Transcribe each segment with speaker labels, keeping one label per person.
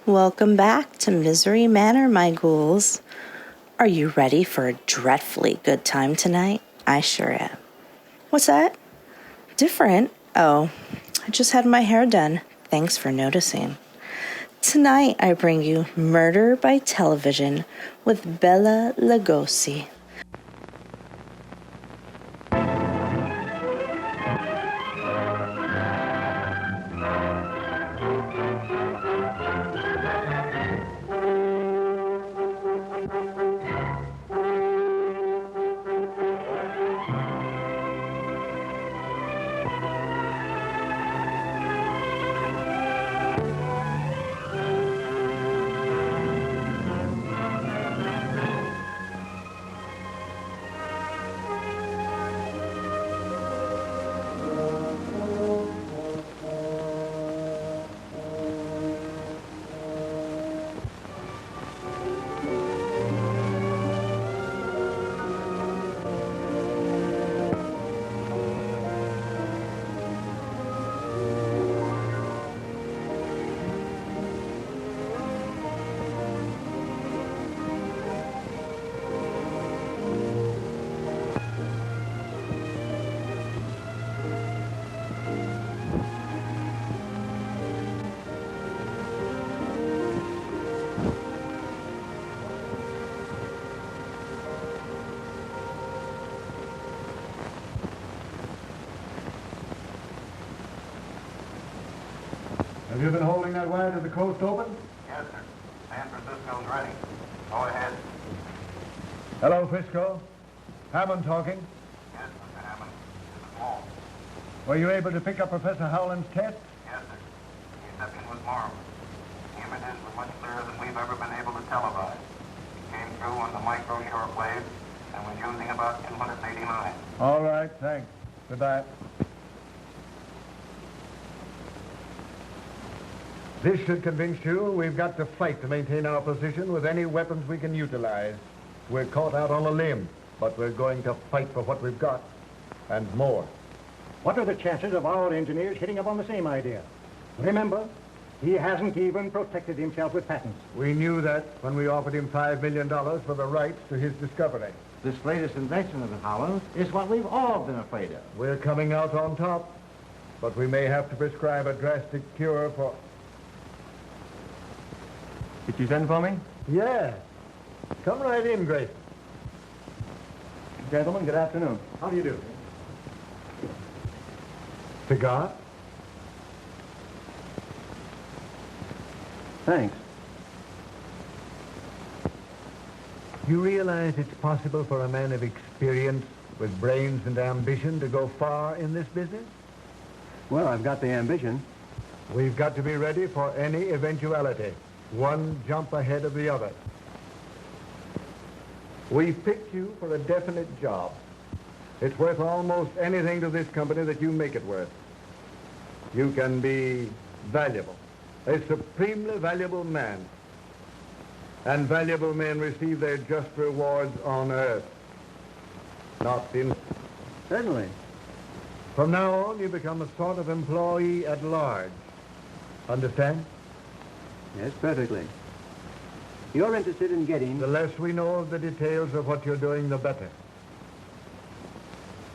Speaker 1: Welcome back to Misery Manor, my ghouls. Are you ready for a dreadfully good time tonight? I sure am. What's that? Different? Oh, I just had my hair done. Thanks for noticing. Tonight I bring you Murder by Television with Bela Lugosi.
Speaker 2: Have you been holding that wire to the coast open?
Speaker 3: Yes, sir. San Francisco's ready. Go ahead.
Speaker 2: Hello, Frisco. Hammond talking.
Speaker 3: Yes, Mr. Hammond. This is Walt.
Speaker 2: Were you able to pick up Professor Howland's test?
Speaker 3: Yes, sir. The reception was marvelous. The images were much clearer than we've ever been able to televise. It came through on the micro shortwave and was using about 289.
Speaker 2: All right, thanks. Goodbye. This should convince you we've got to fight to maintain our position with any weapons we can utilize. We're caught out on a limb, but we're going to fight for what we've got, and more.
Speaker 4: What are the chances of our engineers hitting up on the same idea? Remember, he hasn't even protected himself with patents.
Speaker 2: We knew that when we offered him $5 million for the rights to his discovery.
Speaker 5: This latest invention of the Howlands is what we've all been afraid of.
Speaker 2: We're coming out on top, but we may have to prescribe a drastic cure for...
Speaker 6: Did you send for me?
Speaker 2: Yeah. Come right in, Grayson.
Speaker 6: Gentlemen, good afternoon.
Speaker 2: How do you do? Cigar?
Speaker 6: Thanks.
Speaker 2: You realize it's possible for a man of experience with brains and ambition to go far in this business?
Speaker 6: Well, I've got the ambition.
Speaker 2: We've got to be ready for any eventuality. One jump ahead of the other. We picked you for a definite job. It's worth almost anything to this company that you make it worth. You can be valuable, a supremely valuable man. And valuable men receive their just rewards on earth, not in...
Speaker 6: Certainly.
Speaker 2: From now on, you become a sort of employee at large. Understand?
Speaker 6: Yes, perfectly. You're interested in getting...
Speaker 2: The less we know of the details of what you're doing, the better.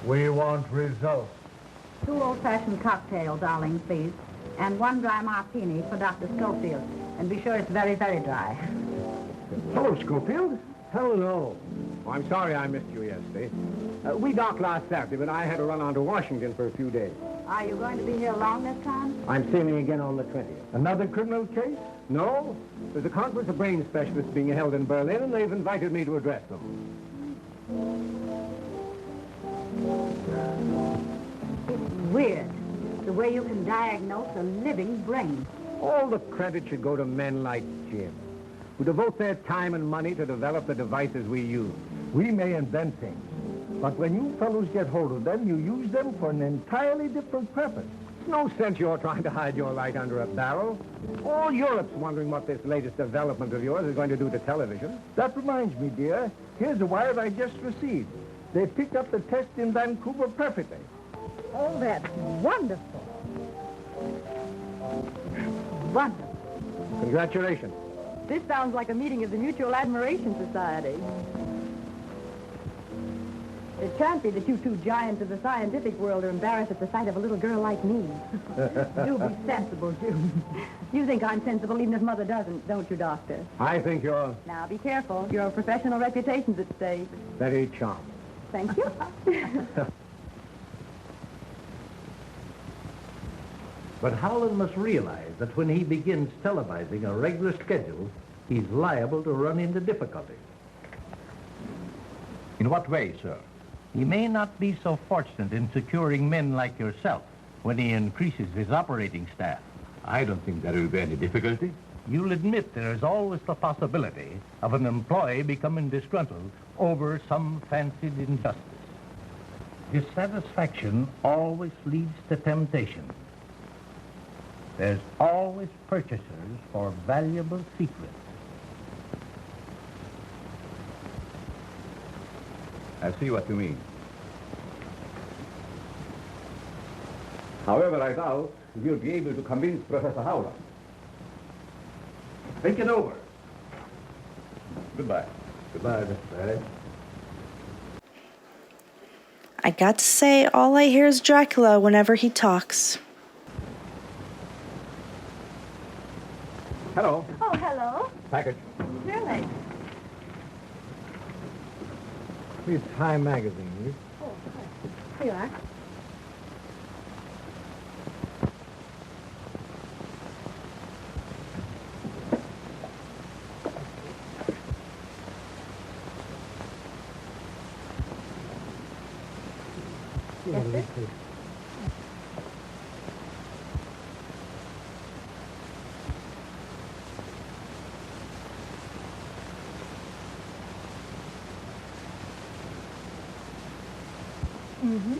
Speaker 2: We want results.
Speaker 7: 2 old-fashioned cocktail, darling, please. And 1 dry martini for Dr. Schofield. And be sure it's very, very dry.
Speaker 4: Hello, Schofield.
Speaker 2: Hello.
Speaker 4: Oh, I'm sorry I missed you yesterday. We docked last Saturday, but I had to run on to Washington for a few days.
Speaker 7: Are you going to be here long this time?
Speaker 4: I'm sailing again on the 20th.
Speaker 2: Another criminal case?
Speaker 4: No, there's a conference of brain specialists being held in Berlin, and they've invited me to address them.
Speaker 7: It's weird, the way you can diagnose a living brain.
Speaker 4: All the credit should go to men like Jim, who devote their time and money to develop the devices we use.
Speaker 2: We may invent things, but when you fellows get hold of them, you use them for an entirely different purpose.
Speaker 4: It's no sense you're trying to hide your light under a barrel. All Europe's wondering what this latest development of yours is going to do to television.
Speaker 2: That reminds me, dear. Here's a wire I just received. They picked up the test in Vancouver perfectly.
Speaker 7: Oh, that's wonderful. Wonderful.
Speaker 4: Congratulations.
Speaker 7: This sounds like a meeting of the Mutual Admiration Society. It can't be that you two giants of the scientific world are embarrassed at the sight of a little girl like me. Do be sensible, June. You think I'm sensible even if Mother doesn't, don't you, Doctor?
Speaker 4: I think you're
Speaker 7: Now, be careful. Your professional reputation's at stake.
Speaker 4: very charming.
Speaker 7: Thank you.
Speaker 8: But Howland must realize that when he begins televising a regular schedule, he's liable to run into difficulties.
Speaker 9: In what way, sir?
Speaker 8: He may not be so fortunate in securing men like yourself when he increases his operating staff.
Speaker 9: I don't think there will be any difficulty.
Speaker 8: You'll admit there is always the possibility of an employee becoming disgruntled over some fancied injustice. Dissatisfaction always leads to temptation. There's always purchasers for valuable secrets.
Speaker 9: I see what you mean.
Speaker 10: However, I doubt you'll be able to convince Professor Howland. Think it over. Goodbye.
Speaker 9: Goodbye, Mr. Barry.
Speaker 1: I got to say, all I hear is Dracula whenever he talks.
Speaker 10: Hello.
Speaker 7: Oh, hello.
Speaker 10: Package.
Speaker 7: Really?
Speaker 4: It's Time Magazine.
Speaker 7: Oh, here you are. Yes, sir. Mm-hmm.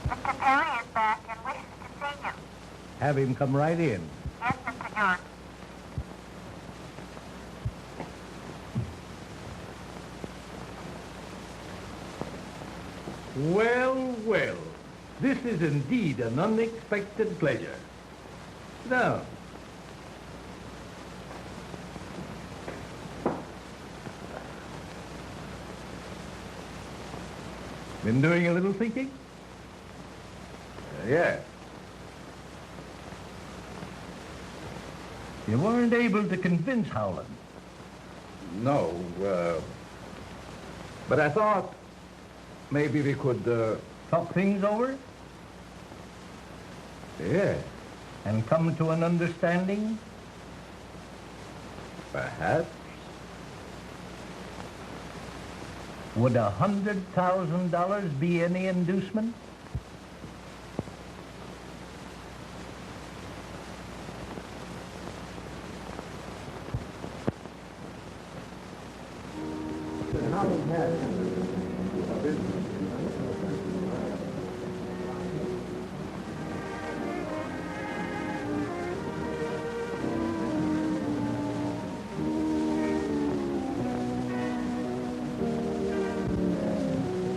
Speaker 3: Mr. Perry is back and wishes to see you.
Speaker 8: Have him come right in.
Speaker 3: Yes, Mr. George.
Speaker 8: Well, well. This is indeed an unexpected pleasure. Now, been doing a little thinking?
Speaker 9: Yes.
Speaker 8: You weren't able to convince Howland.
Speaker 9: No, but I thought maybe we could,
Speaker 8: Talk things over
Speaker 9: yes,
Speaker 8: and come to an understanding?
Speaker 9: perhaps.
Speaker 8: Would $100,000 be any inducement?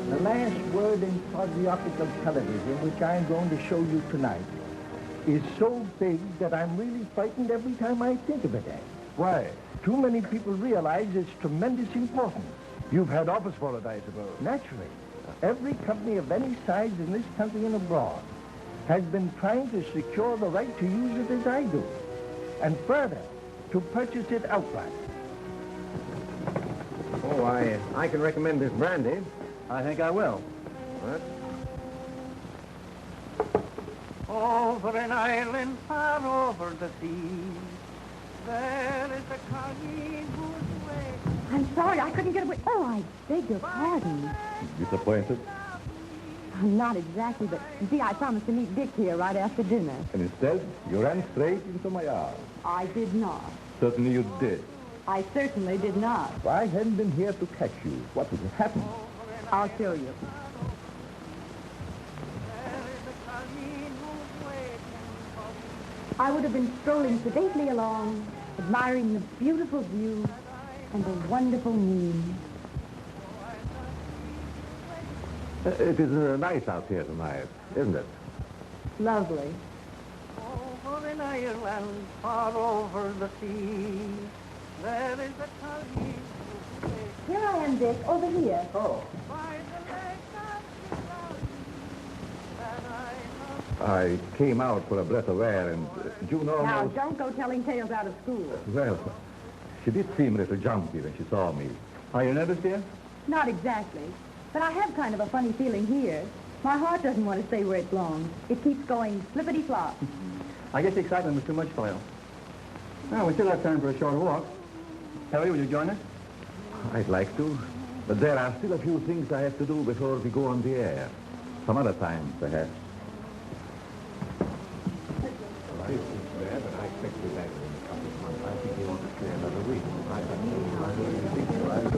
Speaker 11: The last word in physiographical television, which I'm going to show you tonight, is so big that I'm really frightened every time I think of it.
Speaker 2: Why?
Speaker 11: Too many people realize its tremendous importance.
Speaker 2: You've had office for it, I suppose.
Speaker 11: Naturally, every company of any size in this country and abroad has been trying to secure the right to use it as I do, and further, to purchase it outright.
Speaker 6: Oh, I can recommend this brandy.
Speaker 10: I think I will.
Speaker 6: What?
Speaker 5: Over an island far over the sea, there is a colleen whose way...
Speaker 7: I'm sorry, I couldn't get away. Oh, I beg your pardon.
Speaker 10: Disappointed?
Speaker 7: Not exactly, but you see, I promised to meet Dick here right after dinner.
Speaker 10: And instead, you ran straight into my arms.
Speaker 7: I did not.
Speaker 10: Certainly you did.
Speaker 7: I certainly did not.
Speaker 10: If I hadn't been here to catch you, what would have happened?
Speaker 7: I'll show you. I would have been strolling sedately along, admiring the beautiful view, and a wonderful moon.
Speaker 10: It is nice out here tonight, isn't it?
Speaker 7: Lovely.
Speaker 5: Over in Ireland, far over the sea, there is a collie.
Speaker 7: Here I am, Dick, over here.
Speaker 10: Oh.
Speaker 5: By the lake of that
Speaker 10: I came out for a breath of air, and June
Speaker 7: Now,
Speaker 10: almost...
Speaker 7: don't go telling tales out of school.
Speaker 10: Well, she did seem a little jumpy when she saw me. Are you nervous, dear?
Speaker 7: Not exactly. But I have kind of a funny feeling here. My heart doesn't want to stay where it belongs. It keeps going flippity-flop.
Speaker 12: I guess the excitement was too much for you. Well, we still have time for a short walk. Harry, will you join us?
Speaker 10: I'd like to, but there are still a few things I have to do before we go on the air. Some other time, perhaps.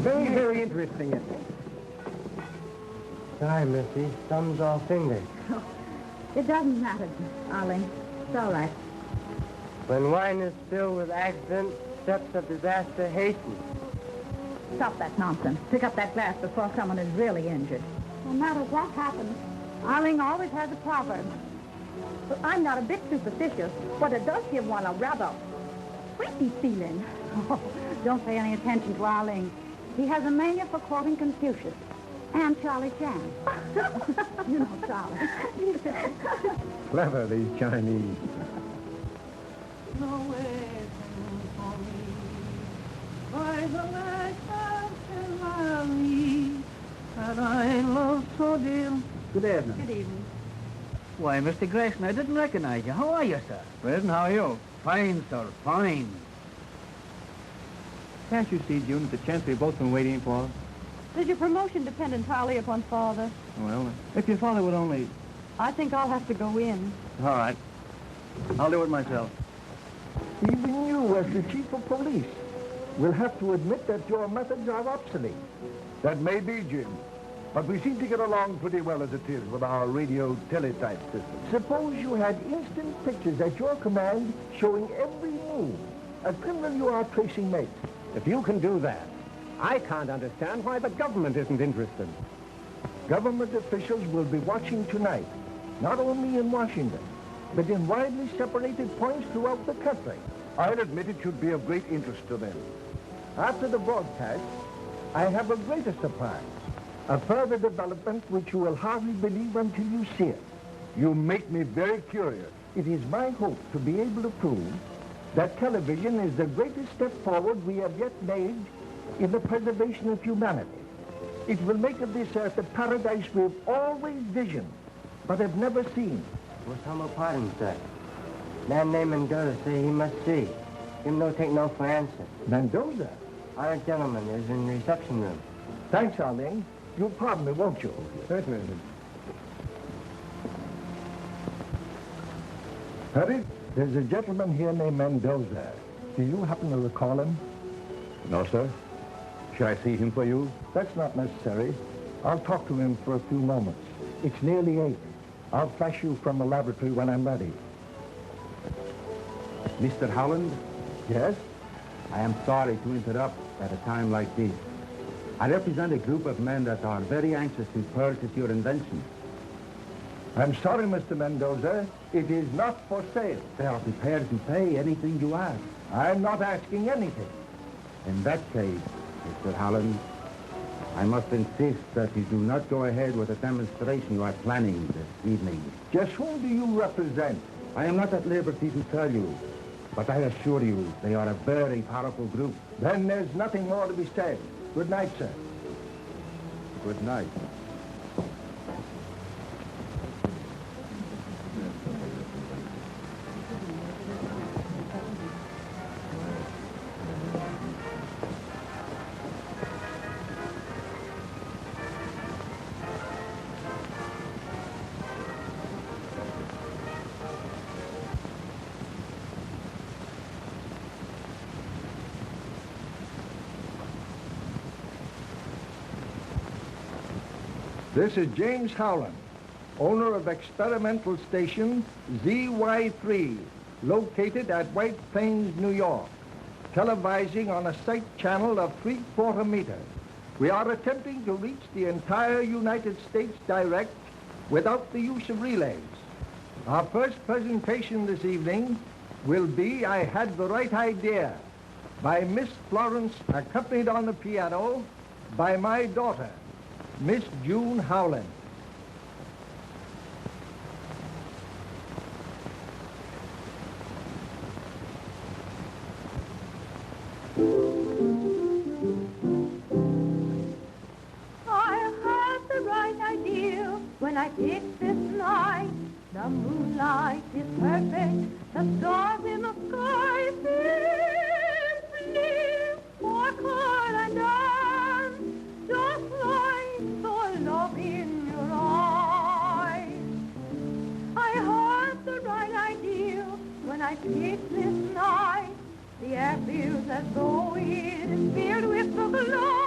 Speaker 4: Very, very interesting, isn't it?
Speaker 12: Sorry, Missy. Thumbs all fingers.
Speaker 7: It doesn't matter, Arling. It's all right.
Speaker 12: When wine is filled with accident, steps of disaster hasten.
Speaker 7: Stop that nonsense. Pick up that glass before someone is really injured. No matter what happens, Arling always has a proverb. But I'm not a bit superstitious, but it does give one a rather creepy feeling. Oh, don't pay any attention to Arling. He has a mania for quoting Confucius and Charlie Chan. You know Charlie.
Speaker 4: Clever, these Chinese.
Speaker 5: no waiting for me. By the lake of the that I love so dear.
Speaker 12: Good evening.
Speaker 7: Good evening.
Speaker 12: Why, Mr. Grayson, I didn't recognize you. How are you, sir?
Speaker 4: Well, how are you?
Speaker 12: Fine, sir, fine.
Speaker 4: Can't you see, June, the chance we've both been waiting for?
Speaker 7: Does your promotion depend entirely upon Father?
Speaker 4: Well, if your father would only...
Speaker 7: I think I'll have to go in.
Speaker 4: All right. I'll do it myself.
Speaker 11: Even you, as the chief of police, will have to admit that your methods are obsolete.
Speaker 2: That may be, Jim. But we seem to get along pretty well as it is with our radio teletype system.
Speaker 11: Suppose you had instant pictures at your command showing every move a criminal you are tracing makes.
Speaker 4: If you can do that, I can't understand why the government isn't interested.
Speaker 11: Government officials will be watching tonight, not only in Washington, but in widely separated points throughout the country.
Speaker 2: I'll admit it should be of great interest to them.
Speaker 11: After the broadcast, I have a greater surprise. A further development which you will hardly believe until you see it.
Speaker 2: You make me very curious.
Speaker 11: It is my hope to be able to prove that television is the greatest step forward we have yet made in the preservation of humanity. It will make of this earth a paradise we've always visioned, but have never seen.
Speaker 12: With humble pardon, sir. Man named Mendoza say he must see. Him no take no for answer.
Speaker 11: Mendoza?
Speaker 12: Our gentleman is in the reception room.
Speaker 11: Thanks, Arlene. You'll pardon me, won't you?
Speaker 4: Certainly.
Speaker 11: Harry, there's a gentleman here named Mendoza. Do you happen to recall him?
Speaker 10: No, sir. Shall I see him for you?
Speaker 11: That's not necessary. I'll talk to him for a few moments. It's nearly 8. I'll flash you from the laboratory when I'm ready.
Speaker 13: Mr. Howland?
Speaker 11: Yes?
Speaker 13: I am sorry to interrupt at a time like this. I represent a group of men that are very anxious to purchase your invention.
Speaker 11: I'm sorry, Mr. Mendoza. It is not for sale.
Speaker 13: They are prepared to pay anything you ask.
Speaker 11: I'm not asking anything.
Speaker 13: In that case, Mr. Howland, I must insist that you do not go ahead with the demonstration you are planning this evening.
Speaker 11: Just whom do you represent?
Speaker 13: I am not at liberty to tell you, but I assure you they are a very powerful group.
Speaker 11: Then there's nothing more to be said. Good night, sir.
Speaker 13: Good night.
Speaker 11: This is James Howland, owner of experimental station ZY3, located at White Plains, New York. televising on a sight channel of 3/4 meters. We are attempting to reach the entire United States direct without the use of relays. Our first presentation this evening will be I Had the Right Idea by Miss Florence, accompanied on the piano by my daughter, Miss June Howland.
Speaker 7: When I picked this night, the moonlight is perfect, the stars in the sky simply sparkle and dance, just like the love in your eyes. I had the right idea when I picked this night, the air feels as though it is filled with the glow.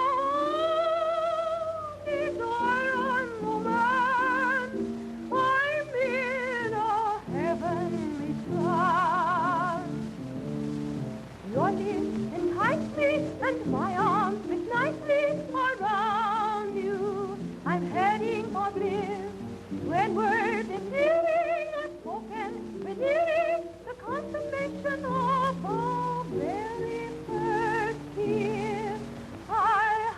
Speaker 7: Your lips entice me, and my arms fit nicely around you. I'm heading for bliss when words in feeling are spoken, beneath the consummation of a very first kiss. I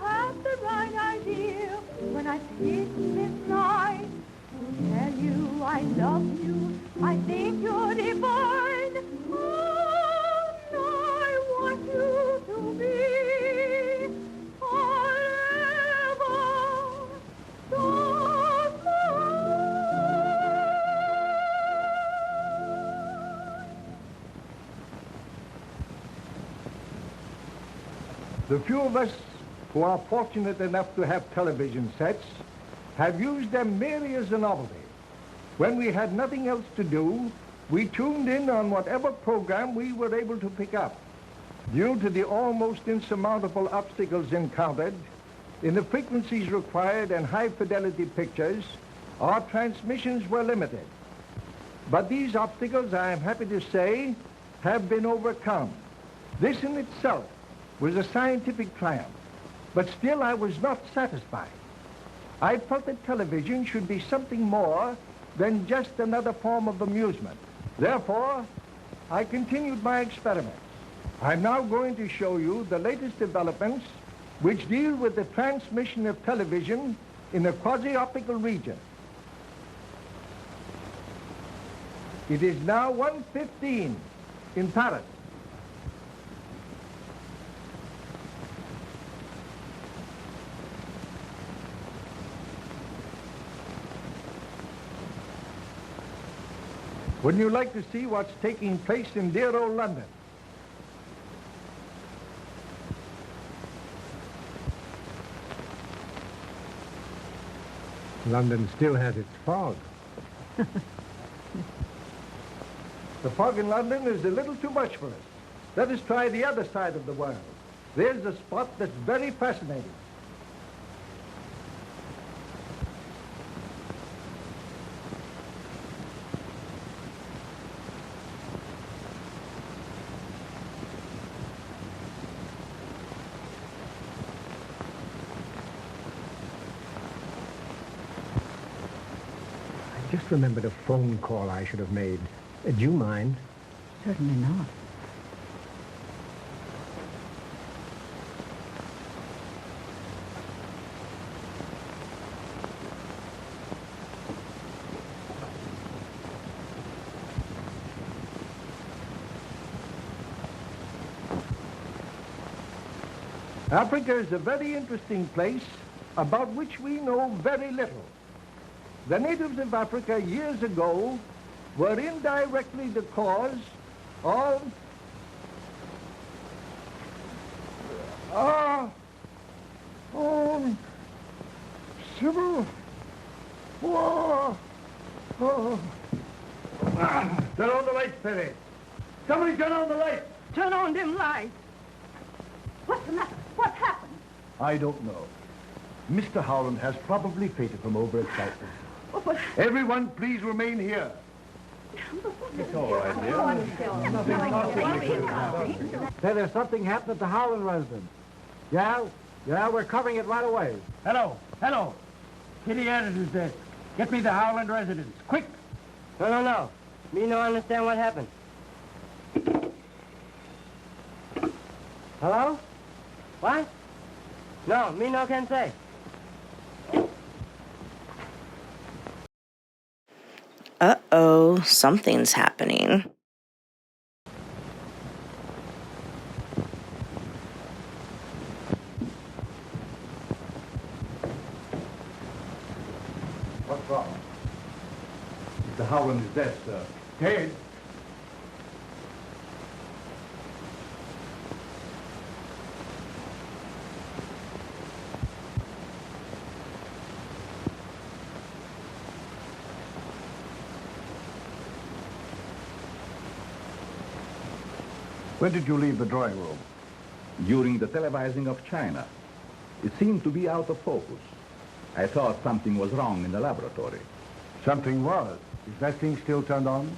Speaker 7: had the right idea when I picked this night to tell you I love you. I think you're divine. You to be forever so
Speaker 11: The few of us who are fortunate enough to have television sets have used them merely as a novelty. When we had nothing else to do, we tuned in on whatever program we were able to pick up. Due to the almost insurmountable obstacles encountered in the frequencies required and high-fidelity pictures, our transmissions were limited. But these obstacles, I am happy to say, have been overcome. This in itself was a scientific triumph, but still I was not satisfied. I felt that television should be something more than just another form of amusement. Therefore, I continued my experiments. I'm now going to show you the latest developments which deal with the transmission of television in the quasi-optical region. It is now 1:15 in Paris. Wouldn't you like to see what's taking place in dear old London?
Speaker 4: London still has its fog.
Speaker 11: The fog in London is a little too much for us. Let us try the other side of the world. There's a spot that's very fascinating.
Speaker 4: Just remembered a phone call I should have made. Do you mind?
Speaker 7: Certainly not.
Speaker 11: Africa is a very interesting place about which we know very little. The natives of Africa years ago were indirectly the cause of civil war.
Speaker 2: Turn on the lights, Perry. Somebody turn on the lights.
Speaker 7: Turn on them lights. What's the matter? What happened?
Speaker 2: I don't know. Mr. Howland has probably fainted from overexcitement.
Speaker 7: Oh, but...
Speaker 2: Everyone, please remain here.
Speaker 9: It's all right, dear.
Speaker 4: Say, there's something happened at the Howland residence. Yeah? Yeah, we're covering it right away.
Speaker 5: Hello. Kitty Anderson's desk. Get me the Howland residence. Quick.
Speaker 12: No. Me no understand what happened. Hello? What? No, me no can say.
Speaker 1: Uh-oh, something's happening.
Speaker 9: What's wrong? Mr. Howland is dead, sir.
Speaker 2: Dead? When did you leave the drawing room?
Speaker 10: During the televising of China. It seemed to be out of focus. I thought something was wrong in the laboratory.
Speaker 2: Something was. Is that thing still turned on?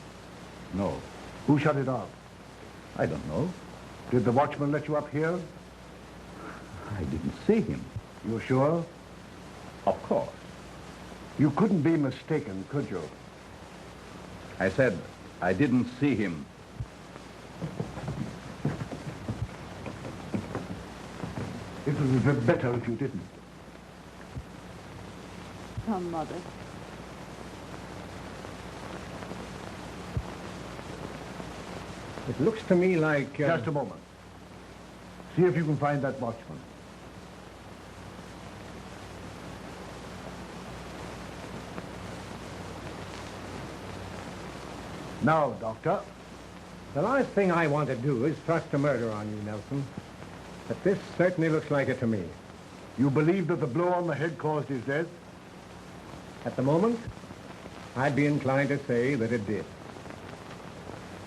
Speaker 10: No,
Speaker 2: Who shut it off?
Speaker 10: I don't know.
Speaker 2: Did the watchman let you up here?
Speaker 10: I didn't see him.
Speaker 2: You sure?
Speaker 10: Of course.
Speaker 2: You couldn't be mistaken, could you?
Speaker 10: I said I didn't see him.
Speaker 2: It would be better if you didn't.
Speaker 7: Come, Mother.
Speaker 4: It looks to me like...
Speaker 2: Just a moment. See if you can find that watchman. Now, Doctor.
Speaker 4: The last thing I want to do is thrust a murder on you, Nelson. But this certainly looks like it to me.
Speaker 2: You believe that the blow on the head caused his death?
Speaker 4: At the moment, I'd be inclined to say that it did.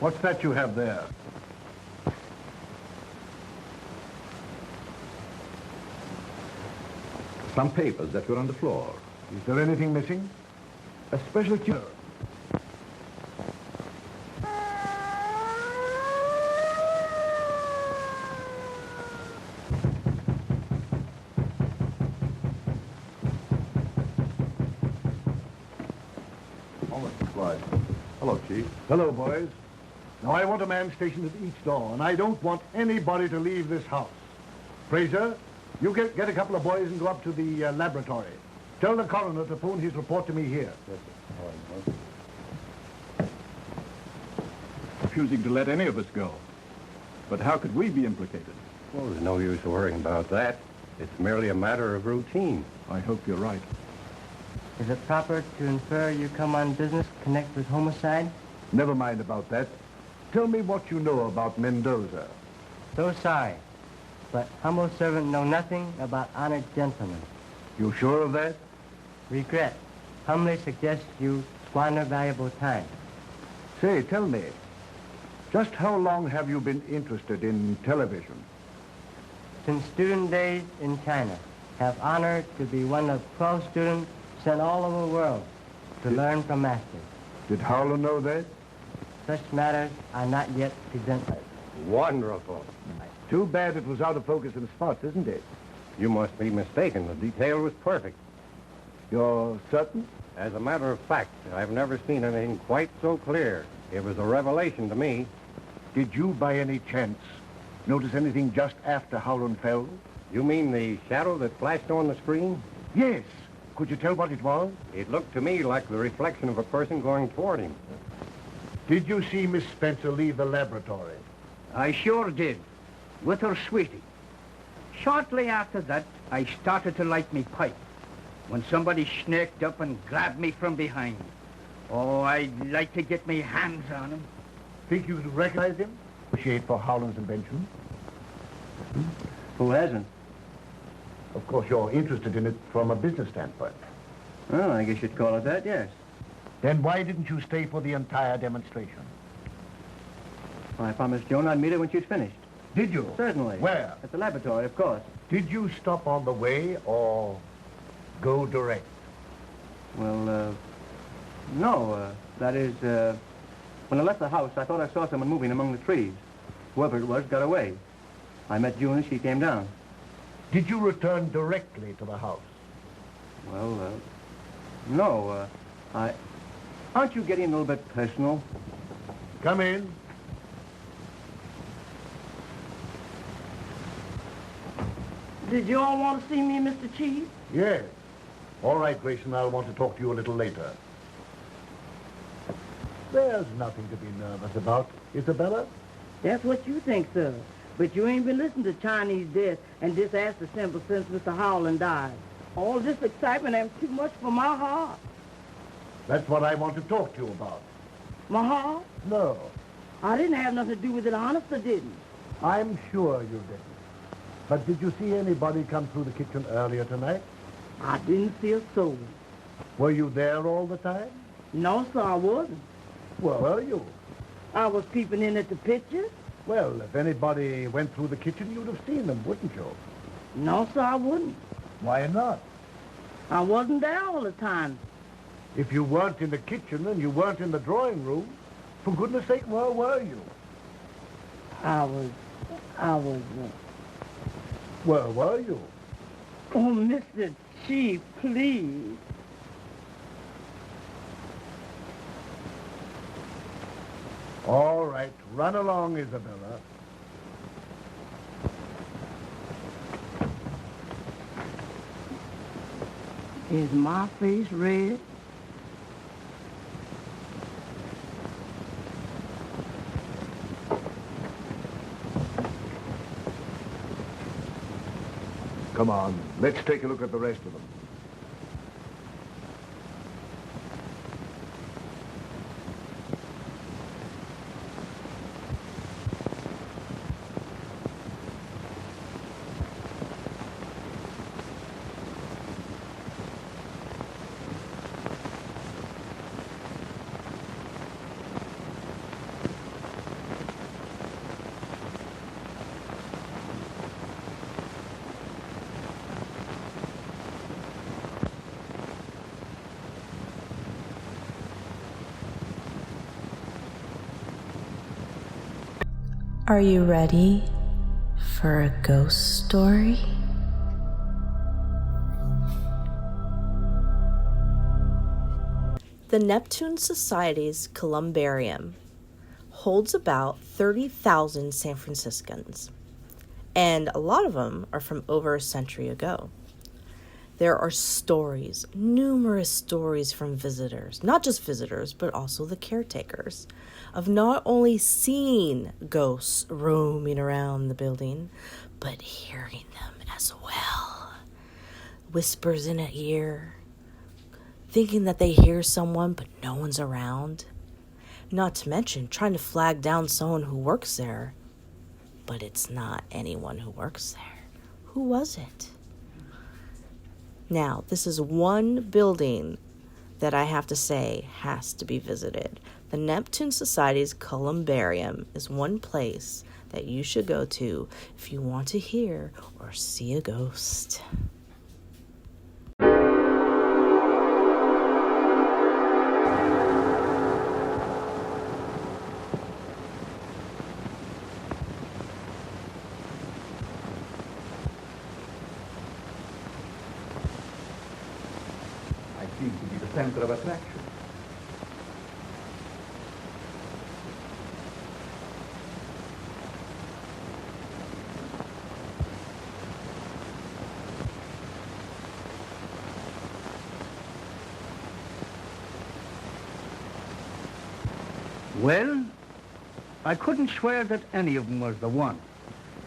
Speaker 2: What's that you have there?
Speaker 10: Some papers that were on the floor.
Speaker 2: Is there anything missing?
Speaker 10: A special cure.
Speaker 9: Hello, Chief.
Speaker 2: Hello, boys. Now, I want a man stationed at each door, and I don't want anybody to leave this house. Fraser, you get a couple of boys and go up to the laboratory. Tell the coroner to phone his report to me here.
Speaker 9: Yes, sir. All right, refusing to let any of us go. But how could we be implicated?
Speaker 14: Well, there's no use worrying about that. It's merely a matter of routine.
Speaker 9: I hope you're right.
Speaker 12: Is it proper to infer you come on business connect with homicide?
Speaker 2: Never mind about that. Tell me what you know about Mendoza.
Speaker 12: So sorry, but humble servant know nothing about honored gentlemen.
Speaker 2: You sure of that?
Speaker 12: Regret. Humbly suggest you squander valuable time.
Speaker 2: Say, tell me, just how long have you been interested in television?
Speaker 12: Since student days in China, have honored to be one of 12 students sent all over the world to learn from masters.
Speaker 2: Did Howland know that?
Speaker 12: Such matters are not yet presented.
Speaker 14: Wonderful.
Speaker 2: Too bad it was out of focus in spots, isn't it?
Speaker 14: You must be mistaken. The detail was perfect.
Speaker 2: You're certain?
Speaker 14: As a matter of fact, I've never seen anything quite so clear. It was a revelation to me.
Speaker 2: Did you, by any chance, notice anything just after Howland fell?
Speaker 14: You mean the shadow that flashed on the screen?
Speaker 2: Yes. Could you tell what it was?
Speaker 14: It looked to me like the reflection of a person going toward him.
Speaker 2: Did you see Miss Spencer leave the laboratory?
Speaker 5: I sure did, with her sweetie. Shortly after that, I started to light me pipe when somebody snaked up and grabbed me from behind. Oh, I'd like to get me hands on him.
Speaker 2: Think you could recognize him? Shade for Howland's invention?
Speaker 12: Who hasn't?
Speaker 2: Of course, you're interested in it from a business standpoint.
Speaker 12: Well, I guess you'd call it that, yes.
Speaker 2: Then why didn't you stay for the entire demonstration?
Speaker 12: Well, I promised Joan I'd meet her when she'd finished.
Speaker 2: Did you?
Speaker 12: Certainly.
Speaker 2: Where?
Speaker 12: At the laboratory, of course.
Speaker 2: Did you stop on the way or go direct?
Speaker 12: Well, no, that is,
Speaker 9: When I left the house, I thought I saw someone moving among the trees. Whoever it was got away. I met June as she came down.
Speaker 11: Did you return directly to the house?
Speaker 9: Well, no. Aren't you getting a little bit personal?
Speaker 11: Come in.
Speaker 15: Did you all want to see me, Mr. Chief?
Speaker 11: Yes. All right, Grayson, I'll want to talk to you a little later. There's nothing to be nervous about, Isabella.
Speaker 15: That's what you think, sir. But you ain't been listening to Chinese death and disaster symbol since Mr. Howland died. All this excitement ain't too much for my heart.
Speaker 11: That's what I want to talk to you about.
Speaker 15: My heart?
Speaker 11: No.
Speaker 15: I didn't have nothing to do with it, honest, I didn't.
Speaker 11: I'm sure you didn't. But did you see anybody come through the kitchen earlier tonight?
Speaker 15: I didn't see a soul.
Speaker 11: Were you there all the time?
Speaker 15: No, sir, I wasn't.
Speaker 11: Where were you?
Speaker 15: I was peeping in at the pictures.
Speaker 11: Well, if anybody went through the kitchen, you'd have seen them, wouldn't you?
Speaker 15: No, sir, I wouldn't.
Speaker 11: Why not?
Speaker 15: I wasn't there all the time.
Speaker 11: If you weren't in the kitchen and you weren't in the drawing room, for goodness sake, where were you?
Speaker 15: I was...
Speaker 11: Where were you?
Speaker 15: Oh, Mr. Chief, please.
Speaker 11: All right, run along, Isabella.
Speaker 15: Is my face red?
Speaker 2: Come on, let's take a look at the rest of them.
Speaker 1: Are you ready for a ghost story? The Neptune Society's columbarium holds about 30,000 San Franciscans, and a lot of them are from over a century ago. There are stories, numerous stories from visitors, not just visitors, but also the caretakers, of not only seeing ghosts roaming around the building, but hearing them as well. Whispers in an ear, thinking that they hear someone, but no one's around. Not to mention trying to flag down someone who works there, but it's not anyone who works there. Who was it? Now, this is one building that I have to say has to be visited. The Neptune Society's columbarium is one place that you should go to if you want to hear or see a ghost.
Speaker 10: Seem to be the center of attraction.
Speaker 5: Well, I couldn't swear that any of them was the one.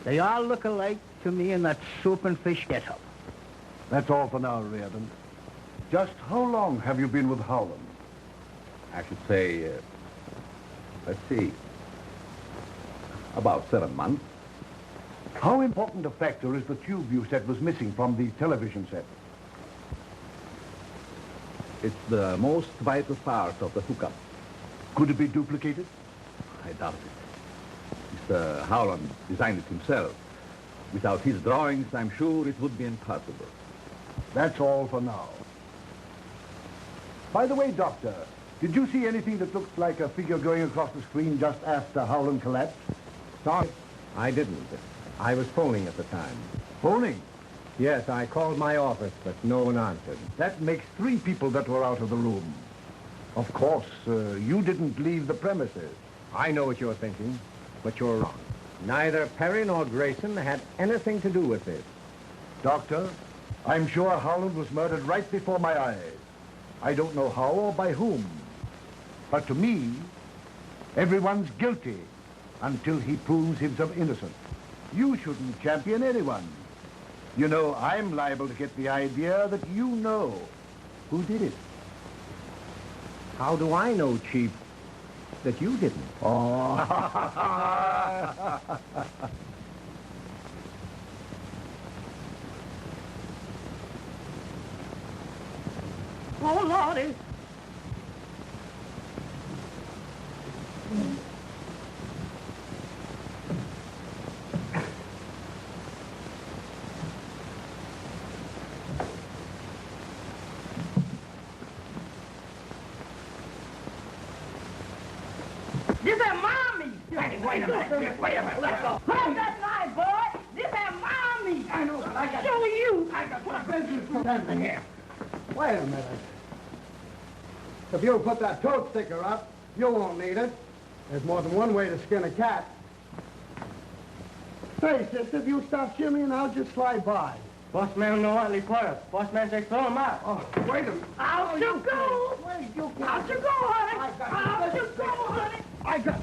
Speaker 5: They all look alike to me in that soup and fish get-up.
Speaker 2: That's all for now, Reardon. Just how long have you been with Howland?
Speaker 10: I should say, let's see, about 7 months.
Speaker 2: How important a factor is the tube you said was missing from the television set?
Speaker 10: It's the most vital part of the hookup.
Speaker 2: Could it be duplicated?
Speaker 10: I doubt it. Mr. Howland designed it himself. Without his drawings, I'm sure it would be impossible.
Speaker 2: That's all for now. By the way, Doctor, Did you see anything that looked like a figure going across the screen just after Howland collapsed?
Speaker 4: Sorry, I didn't. I was phoning at the time.
Speaker 2: Phoning?
Speaker 4: Yes, I called my office, but no one answered.
Speaker 2: That makes 3 people that were out of the room. Of course, you didn't leave the premises.
Speaker 4: I know what you're thinking, but you're wrong. Neither Perry nor Grayson had anything to do with this.
Speaker 2: Doctor, I'm sure Howland was murdered right before my eyes. I don't know how or by whom. But to me, everyone's guilty until he proves himself innocent. You shouldn't champion anyone. You know, I'm liable to get the idea that you know who did it.
Speaker 4: How do I know, Chief, that you didn't?
Speaker 2: Oh.
Speaker 15: Oh, Lordy. This is Mommy.
Speaker 5: Hey, wait a minute. Wait a minute. Let go.
Speaker 15: Hold that knife, boy. This is Mommy.
Speaker 5: I know, but I got...
Speaker 15: Show you.
Speaker 5: I got my business with something here.
Speaker 11: Wait a minute. If you'll put that toad sticker up, you won't need it. There's more than one way to skin a cat. Hey, sister, if you stop shimmying, I'll just slide by.
Speaker 12: Postman no only for Postman takes all out.
Speaker 11: Oh, wait a minute.
Speaker 15: Out you go.
Speaker 11: Wait, you go.
Speaker 15: Out you go, honey. Out you go, honey.
Speaker 11: I got...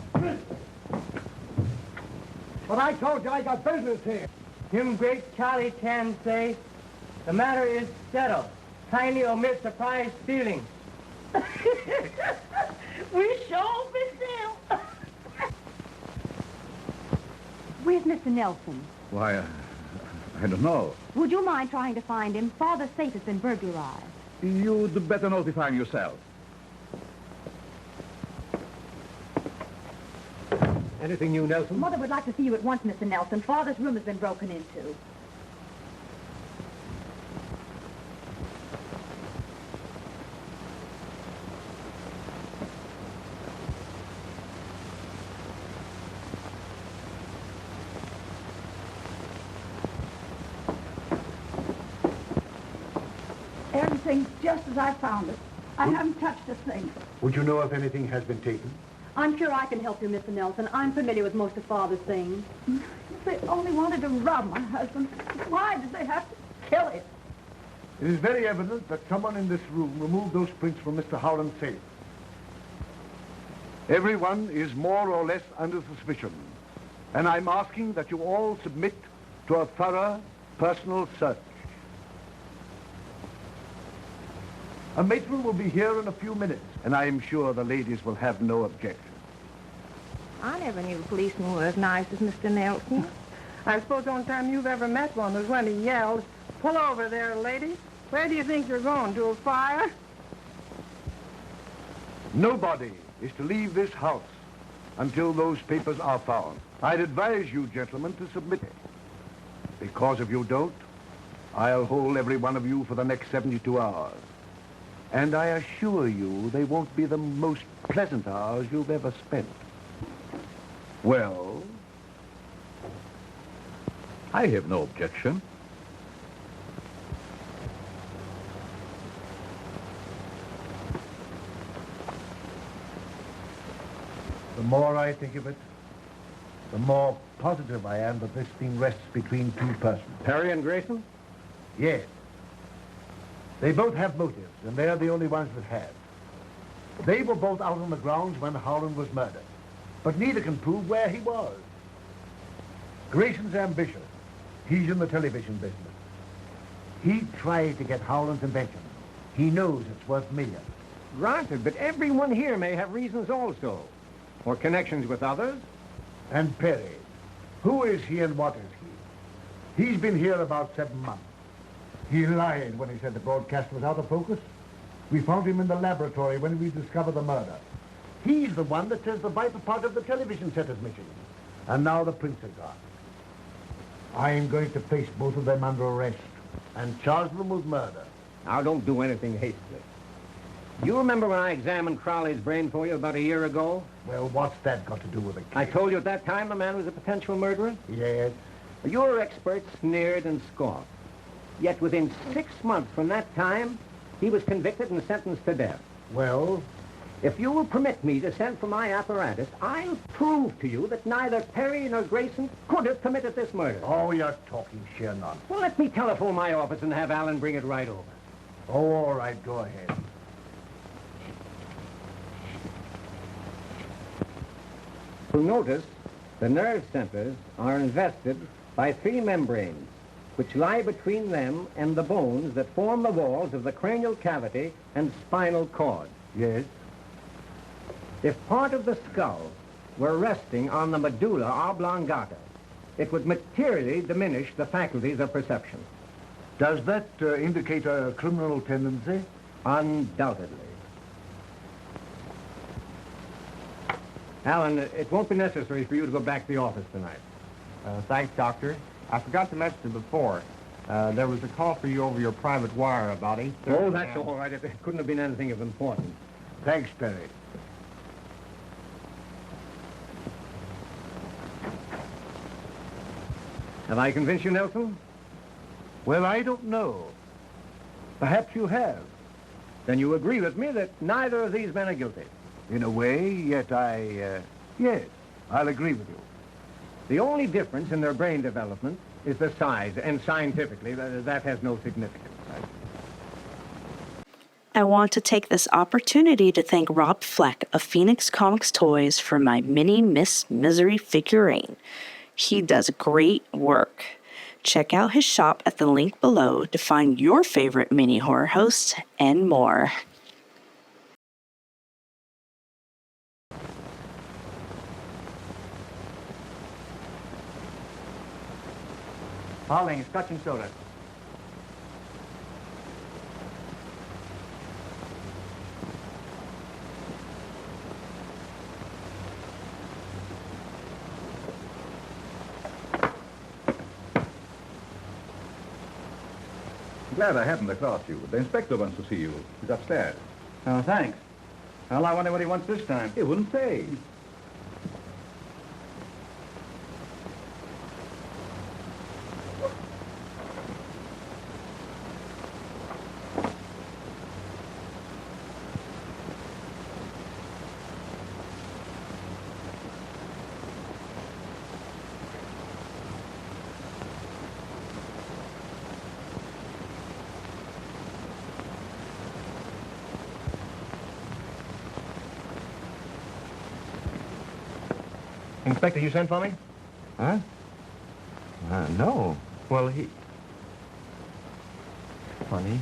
Speaker 11: But I told you I got business here.
Speaker 12: Him great Charlie Chan say, the matter is settled. Kindly omit surprise feelings.
Speaker 15: We sure been them.
Speaker 7: Where's Mr. Nelson?
Speaker 10: Why, I don't know.
Speaker 7: Would you mind trying to find him? Father's safe has been burglarized.
Speaker 10: You'd better notify him yourself.
Speaker 4: Anything new, Nelson?
Speaker 7: Mother would like to see you at once, Mr. Nelson. Father's room has been broken into.
Speaker 15: Everything's just as I found it. I haven't touched a thing.
Speaker 2: Would you know if anything has been taken?
Speaker 7: I'm sure I can help you, Mr. Nelson. I'm familiar with most of Father's things.
Speaker 15: If they only wanted to rob my husband, why did they have to kill him?
Speaker 2: It is very evident that someone in this room removed those prints from Mr. Howland's safe. Everyone is more or less under suspicion, and I'm asking that you all submit to a thorough personal search. A matron will be here in a few minutes, and I am sure the ladies will have no objection.
Speaker 16: I never knew a policeman was as nice as Mr. Nelson. I suppose the only time you've ever met one was when he yelled, "Pull over there, lady. Where do you think you're going, to a fire?"
Speaker 2: Nobody is to leave this house until those papers are found. I'd advise you, gentlemen, to submit it. Because if you don't, I'll hold every one of you for the next 72 hours. And I assure you they won't be the most pleasant hours you've ever spent. Well?
Speaker 10: I have no objection.
Speaker 2: The more I think of it, the more positive I am that this thing rests between 2 persons.
Speaker 4: Perry and Grayson?
Speaker 2: Yes. They both have motives, and they're the only ones that have. They were both out on the grounds when Howland was murdered, but neither can prove where he was. Grayson's ambitious. He's in the television business. He tried to get Howland's invention. He knows it's worth millions.
Speaker 4: Granted, but everyone here may have reasons also. Or connections with others.
Speaker 2: And Perry. Who is he and what is he? He's been here about 7 months. He lied when he said the broadcast was out of focus. We found him in the laboratory when we discovered the murder. He's the one that says the vital part of the television set is missing. And now the prints are gone. I'm going to face both of them under arrest and charge them with murder.
Speaker 4: Now, don't do anything hastily. You remember when I examined Crowley's brain for you about a year ago?
Speaker 11: Well, what's that got to do with it?
Speaker 4: I told you at that time the man was a potential murderer?
Speaker 11: Yes.
Speaker 4: Your experts sneered and scoffed. Yet within 6 months from that time, he was convicted and sentenced to death.
Speaker 11: Well?
Speaker 4: If you will permit me to send for my apparatus, I'll prove to you that neither Perry nor Grayson could have committed this murder.
Speaker 11: Oh, you're talking sheer nonsense.
Speaker 4: Well, let me telephone my office and have Alan bring it right over.
Speaker 11: Oh, all right, go ahead.
Speaker 4: You'll notice the nerve centers are invested by 3 membranes, which lie between them and the bones that form the walls of the cranial cavity and spinal cord.
Speaker 11: Yes?
Speaker 4: If part of the skull were resting on the medulla oblongata, it would materially diminish the faculties of perception.
Speaker 11: Does that indicate a criminal tendency?
Speaker 4: Undoubtedly. Alan, it won't be necessary for you to go back to the office tonight.
Speaker 13: Thanks, Doctor. I forgot to mention it before. There was a call for you over your private wire about 8:30.
Speaker 4: Oh, that's all right. It couldn't have been anything of importance.
Speaker 11: Thanks, Perry.
Speaker 4: Have I convinced you, Nelson?
Speaker 11: Well, I don't know. Perhaps you have.
Speaker 4: Then you agree with me that neither of these men are guilty.
Speaker 11: In a way, yet yes, I'll agree with you.
Speaker 4: The only difference in their brain development is the size, and scientifically, that has no significance.
Speaker 1: I want to take this opportunity to thank Rob Fleck of Phoenix Comics Toys for my Mini Misery figurine. He does great work. Check out his shop at the link below to find your favorite mini horror hosts and more.
Speaker 5: Howling, scotch and soda.
Speaker 10: Glad I happened across you. The inspector wants to see you. He's upstairs.
Speaker 5: Oh, thanks. Well, I wonder what he wants this time.
Speaker 10: He wouldn't say.
Speaker 4: Inspector, you sent for me?
Speaker 9: Huh? No.
Speaker 4: Well, he...
Speaker 9: Funny.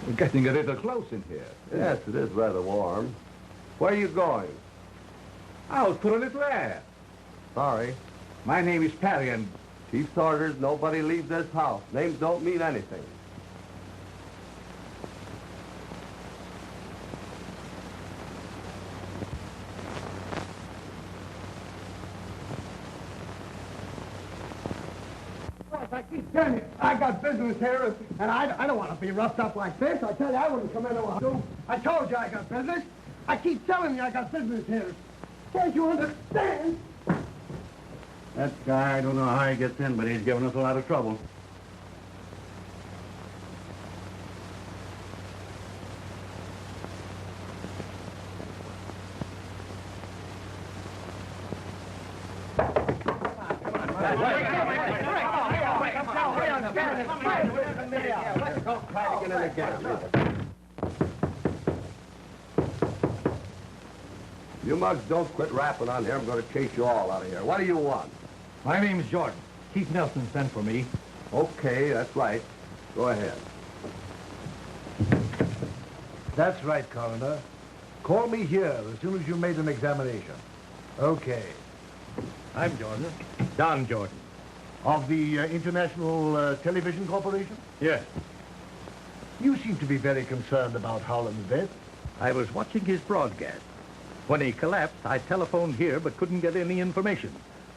Speaker 10: We're getting a little close in here.
Speaker 2: Yes, it is rather warm. Where are you going?
Speaker 10: I was put a little air.
Speaker 2: Sorry.
Speaker 10: My name is Perry, and
Speaker 2: Chief's orders, nobody leave this house. Names don't mean anything.
Speaker 11: I keep telling you, I got business here, and I don't want to be roughed up like this. I tell you, I wouldn't come into a house. I told you I got business. I keep telling you I got business here. Can't you understand?
Speaker 13: That guy, I don't know how he gets in, but he's giving us a lot of trouble.
Speaker 2: You mugs don't quit rapping on here. I'm going to chase you all out of here. What do you want?
Speaker 13: My name's Jordan. Keith Nelson sent for me.
Speaker 2: Okay, that's right. Go ahead.
Speaker 11: That's right, Coroner. Call me here as soon as you made an examination. Okay.
Speaker 4: I'm Jordan. Don Jordan.
Speaker 11: Of the International Television Corporation?
Speaker 4: Yes.
Speaker 11: You seem to be very concerned about Howland's death.
Speaker 8: I was watching his broadcast. When he collapsed, I telephoned here but couldn't get any information.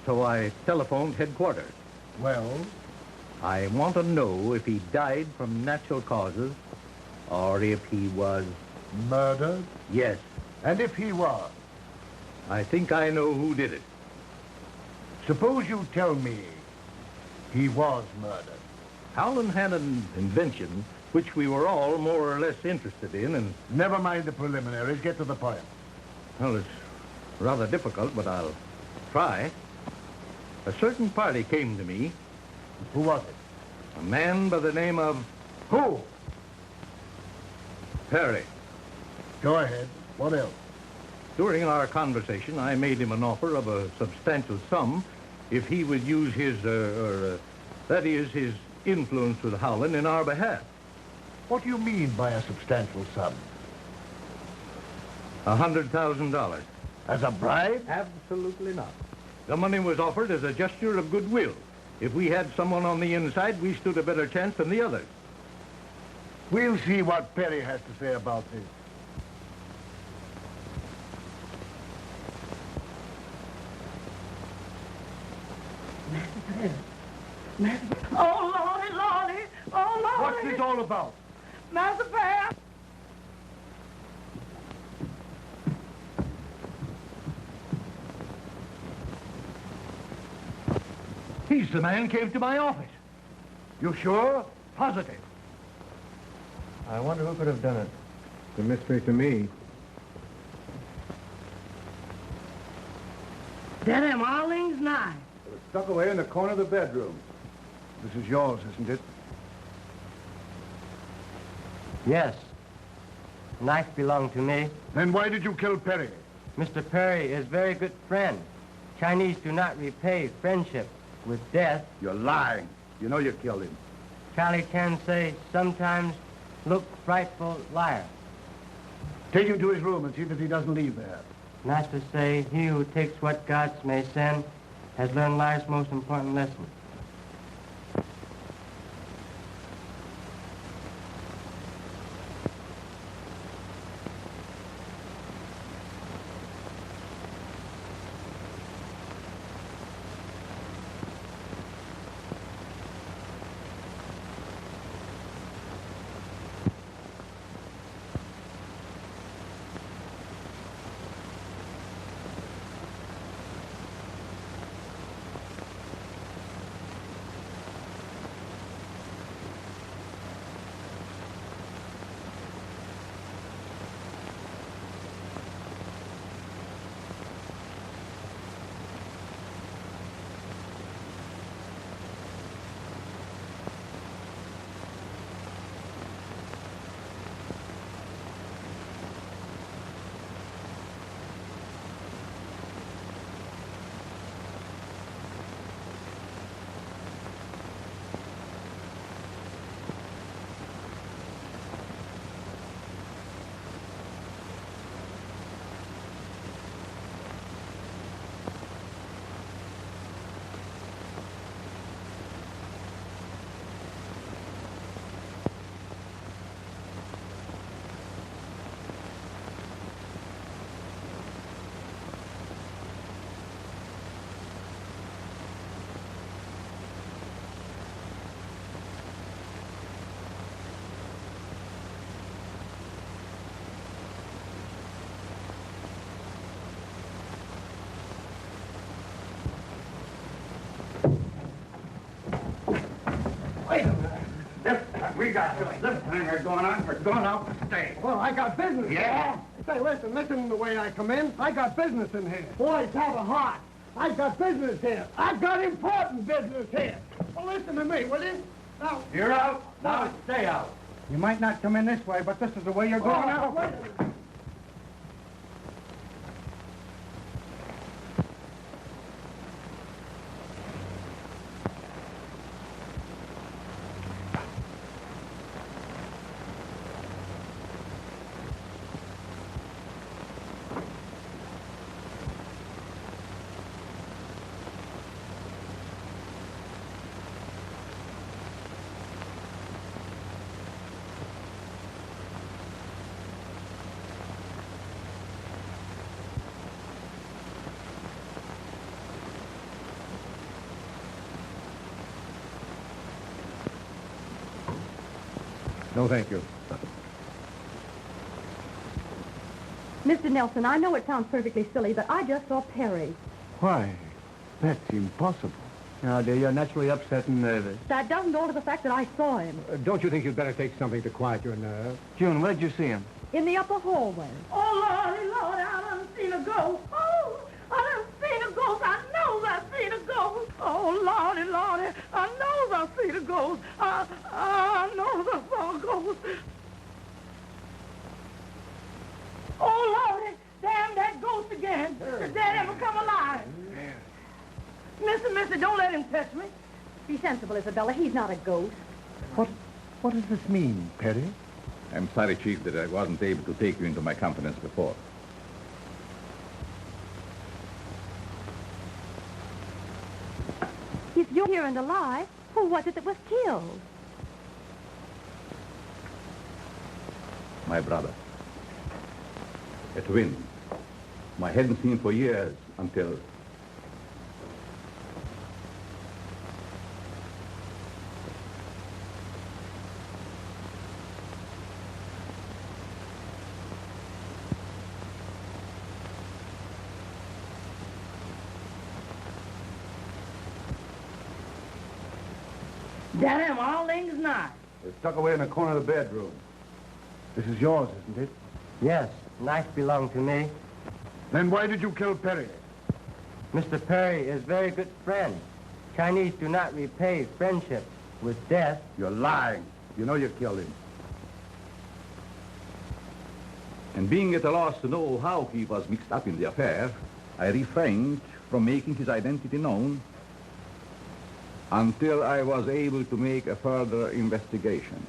Speaker 8: So I telephoned headquarters.
Speaker 11: Well?
Speaker 8: I want to know if he died from natural causes or if he was...
Speaker 11: Murdered?
Speaker 8: Yes.
Speaker 11: And if he was?
Speaker 8: I think I know who did it.
Speaker 11: Suppose you tell me he was murdered.
Speaker 8: Howland had an invention which we were all more or less interested in, and...
Speaker 11: Never mind the preliminaries. Get to the point.
Speaker 8: Well, it's rather difficult, but I'll try. A certain party came to me.
Speaker 11: Who was it?
Speaker 8: A man by the name of...
Speaker 11: Who?
Speaker 8: Perry.
Speaker 11: Go ahead. What else?
Speaker 8: During our conversation, I made him an offer of a substantial sum if he would use his, that is, his influence with Howland in our behalf.
Speaker 11: What do you mean by a substantial sum?
Speaker 8: $100,000.
Speaker 11: As a bribe?
Speaker 8: Absolutely not. The money was offered as a gesture of goodwill. If we had someone on the inside, we stood a better chance than the others.
Speaker 11: We'll see what Perry has to say about this.
Speaker 15: Oh, Lordy, Lordy. Oh, Lordy.
Speaker 11: What's this all about?
Speaker 15: Master Bear.
Speaker 8: He's the man who came to my office.
Speaker 11: You sure?
Speaker 8: Positive.
Speaker 6: I wonder who could have done it. It's a mystery to me.
Speaker 15: That am Arlene's knife.
Speaker 2: It was stuck away in the corner of the bedroom. This is yours, isn't it?
Speaker 12: Yes. The knife belonged to me.
Speaker 11: Then why did you kill Perry?
Speaker 12: Mr. Perry is a very good friend. Chinese do not repay friendship with death.
Speaker 2: You're lying. You know you killed him.
Speaker 12: Charlie Chan say, sometimes look frightful liar.
Speaker 11: Take him to his room and see that he doesn't leave there.
Speaker 12: Master say, he who takes what gods may send has learned life's most important lesson.
Speaker 5: We got this thing are going on. We're going out to stay.
Speaker 11: Well, I got business.
Speaker 5: Yeah?
Speaker 11: Say, listen to the way I come in. I got business in here. Boys, have a heart. I got business here. I got important business here. Well, listen to me, will you? Now,
Speaker 5: You're out. Now stay out. You might not come in this way, but this is the way you're going out.
Speaker 11: wait a minute.
Speaker 6: No, thank you.
Speaker 7: Mr. Nelson, I know it sounds perfectly silly, but I just saw Perry.
Speaker 11: Why? That's impossible.
Speaker 6: Now, dear, you're naturally upset and nervous.
Speaker 7: That doesn't alter the fact that I saw him.
Speaker 6: Don't you think you'd better take something to quiet your nerves?
Speaker 11: June, where'd you see him?
Speaker 7: In the upper hallway.
Speaker 15: Oh, Lordy, Lord, I done seen a ghost. Oh, I done seen a ghost. I know I seen a ghost. Oh, Lordy, Lordy, I know I seen a ghost. I know I saw a ghost. Oh, Lordy, damn that ghost again. Did that ever come alive? Missy, don't let him touch me.
Speaker 7: Be sensible, Isabella. He's not a ghost.
Speaker 11: What does this mean, Perry?
Speaker 10: I'm sorry, Chief, that I wasn't able to take you into my confidence before.
Speaker 7: If you're here and alive, who was it that was killed?
Speaker 10: My brother. A twin. I hadn't seen for years until...
Speaker 15: Damn, all things nice.
Speaker 2: It's tucked away in the corner of the bedroom. This is yours, isn't it?
Speaker 12: Yes, knife belonged to me.
Speaker 2: Then why did you kill Perry?
Speaker 12: Mr. Perry is very good friend. Chinese do not repay friendship with death.
Speaker 2: You're lying. You know you killed him.
Speaker 10: And being at a loss to know how he was mixed up in the affair, I refrained from making his identity known until I was able to make a further investigation.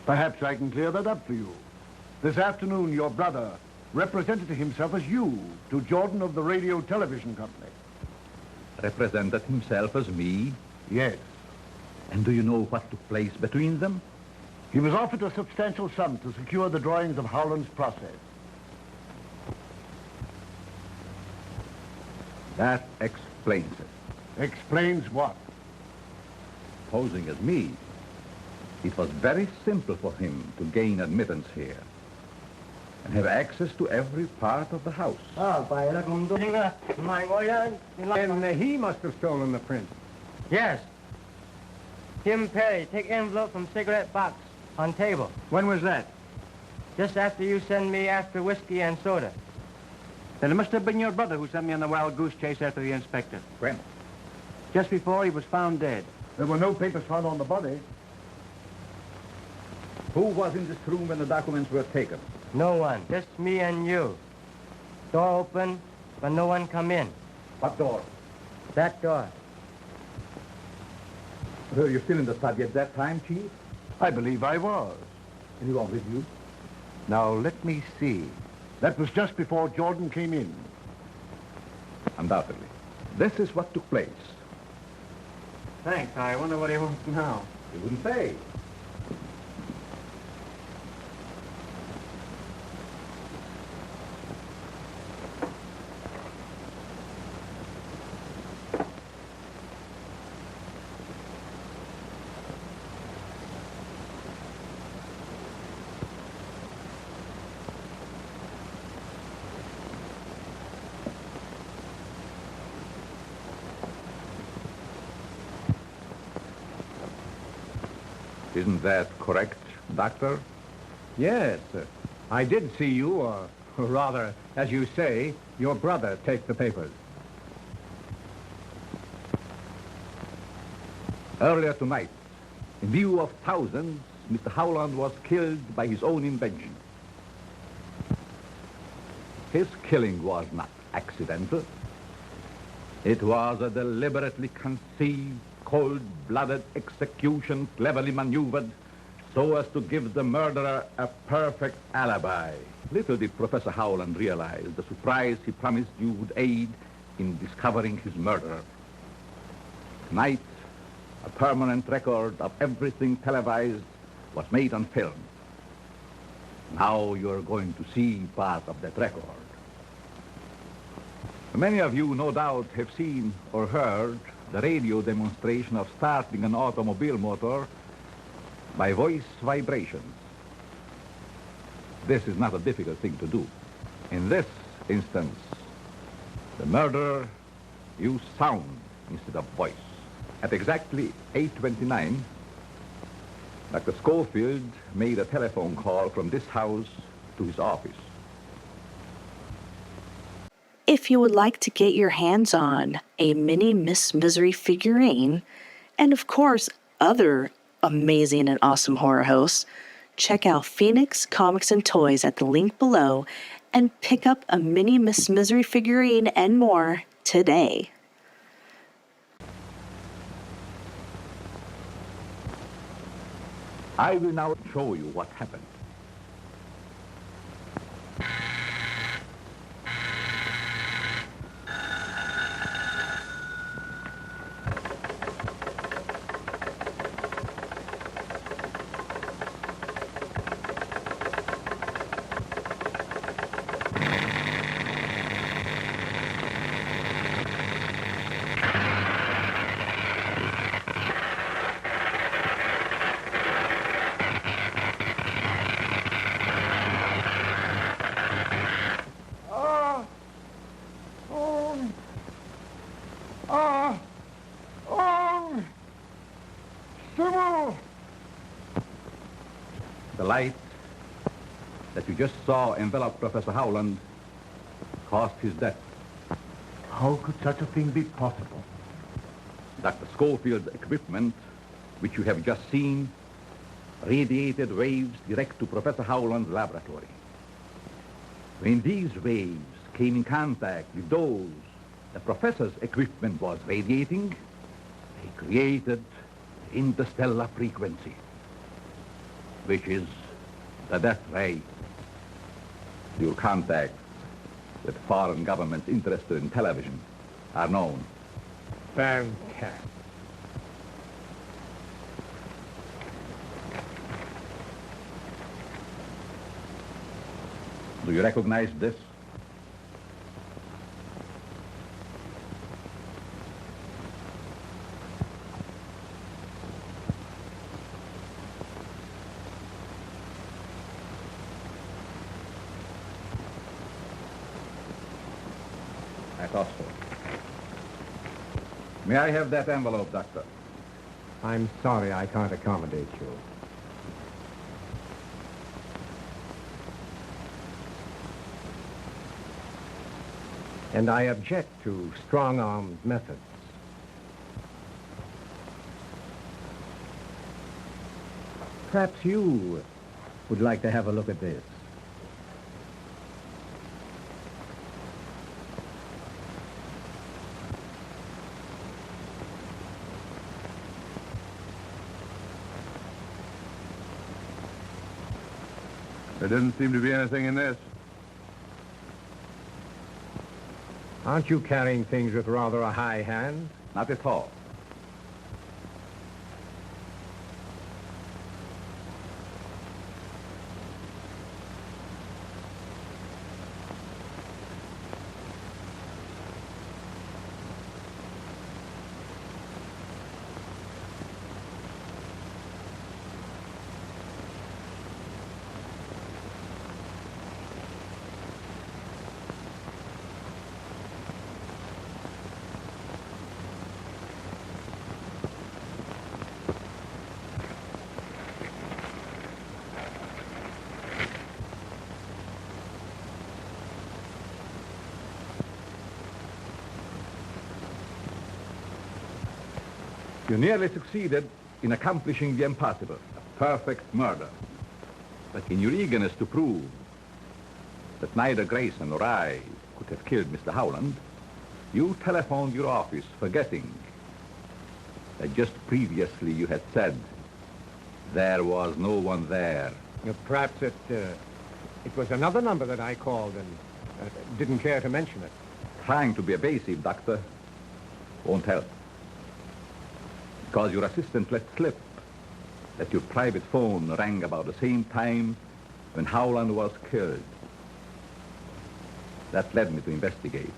Speaker 2: Perhaps I can clear that up for you. This afternoon, your brother represented himself as you to Jordan of the Radio Television Company.
Speaker 10: Represented himself as me?
Speaker 2: Yes.
Speaker 10: And do you know what took place between them?
Speaker 2: He was offered a substantial sum to secure the drawings of Howland's process.
Speaker 10: That explains it.
Speaker 2: Explains what?
Speaker 10: Posing as me, it was very simple for him to gain admittance here and have access to every part of the house.
Speaker 14: And he must have stolen the print.
Speaker 12: Yes. Tim Perry, take envelope from cigarette box on table.
Speaker 11: When was that?
Speaker 12: Just after you send me after whiskey and soda.
Speaker 11: Then it must have been your brother who sent me on the wild goose chase after the inspector.
Speaker 10: When?
Speaker 11: Just before he was found dead.
Speaker 2: There were no papers found on the body.
Speaker 10: Who was in this room when the documents were taken?
Speaker 12: No one. Just me and you. Door open, but no one come in.
Speaker 10: What door?
Speaker 12: That door.
Speaker 10: Were you still in the study at that time, Chief?
Speaker 2: I believe I was.
Speaker 10: Anyone with you?
Speaker 2: Now, let me see. That was just before Jordan came in.
Speaker 10: Undoubtedly. This is what took place.
Speaker 14: Thanks. I wonder what he wants now.
Speaker 10: He wouldn't say. Isn't that correct, Doctor?
Speaker 14: Yes. I did see you, or rather, as you say, your brother take the papers.
Speaker 10: Earlier tonight, in view of thousands, Mr. Howland was killed by his own invention. His killing was not accidental. It was a deliberately conceived, cold-blooded execution cleverly maneuvered so as to give the murderer a perfect alibi. Little did Professor Howland realize the surprise he promised you would aid in discovering his murderer. Tonight, a permanent record of everything televised was made on film. Now you're going to see part of that record. Many of you, no doubt, have seen or heard the radio demonstration of starting an automobile motor by voice vibrations. This is not a difficult thing to do. In this instance, the murderer used sound instead of voice. At exactly 8:29, Dr. Schofield made a telephone call from this house to his office.
Speaker 1: If you would like to get your hands on a mini Miss Misery figurine, and of course, other amazing and awesome horror hosts, check out Phoenix Comics and Toys at the link below and pick up a mini Miss Misery figurine and more today.
Speaker 10: I will now show you what happened. The light that you just saw envelop Professor Howland caused his death.
Speaker 2: How could such a thing be possible?
Speaker 10: Dr. Schofield's equipment, which you have just seen, radiated waves direct to Professor Howland's laboratory. When these waves came in contact with those the professor's equipment was radiating, they created the interstellar frequency, which is the death ray. Your contacts with foreign governments interested in television are known.
Speaker 14: Fantastic.
Speaker 10: Do you recognize this? I thought so. May I have that envelope, Doctor?
Speaker 14: I'm sorry I can't accommodate you. And I object to strong-armed methods. Perhaps you would like to have a look at this.
Speaker 6: There doesn't seem to be anything in this.
Speaker 14: Aren't you carrying things with rather a high hand?
Speaker 10: Not at all. You nearly succeeded in accomplishing the impossible, a perfect murder. But in your eagerness to prove that neither Grayson nor I could have killed Mr. Howland, you telephoned your office forgetting that just previously you had said there was no one there.
Speaker 14: Perhaps it was another number that I called and didn't care to mention it.
Speaker 10: Trying to be evasive, Doctor, won't help. Because your assistant let slip that your private phone rang about the same time when Howland was killed. That led me to investigate.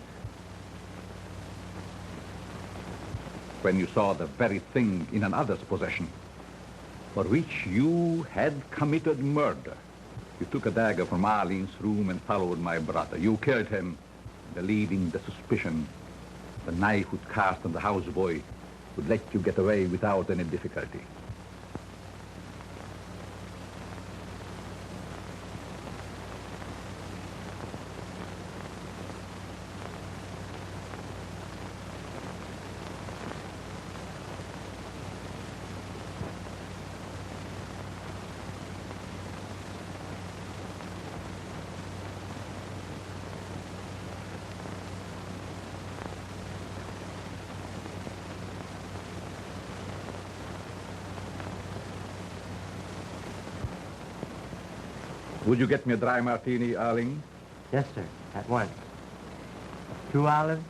Speaker 10: When you saw the very thing in another's possession, for which you had committed murder. You took a dagger from Arlene's room and followed my brother. You killed him, believing the suspicion the knife would cast on the houseboy would let you get away without any difficulty. Would you get me a dry martini, Arling?
Speaker 12: Yes, sir. At once. 2 olives?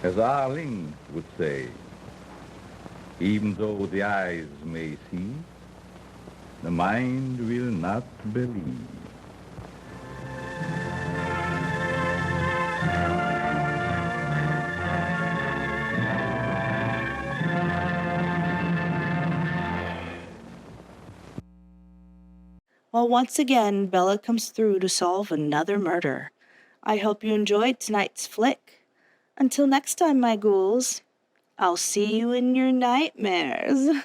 Speaker 10: As Arling would say, even though the eyes may see, the mind will not believe.
Speaker 1: Well, once again, Bela comes through to solve another murder. I hope you enjoyed tonight's flick. Until next time, my ghouls, I'll see you in your nightmares.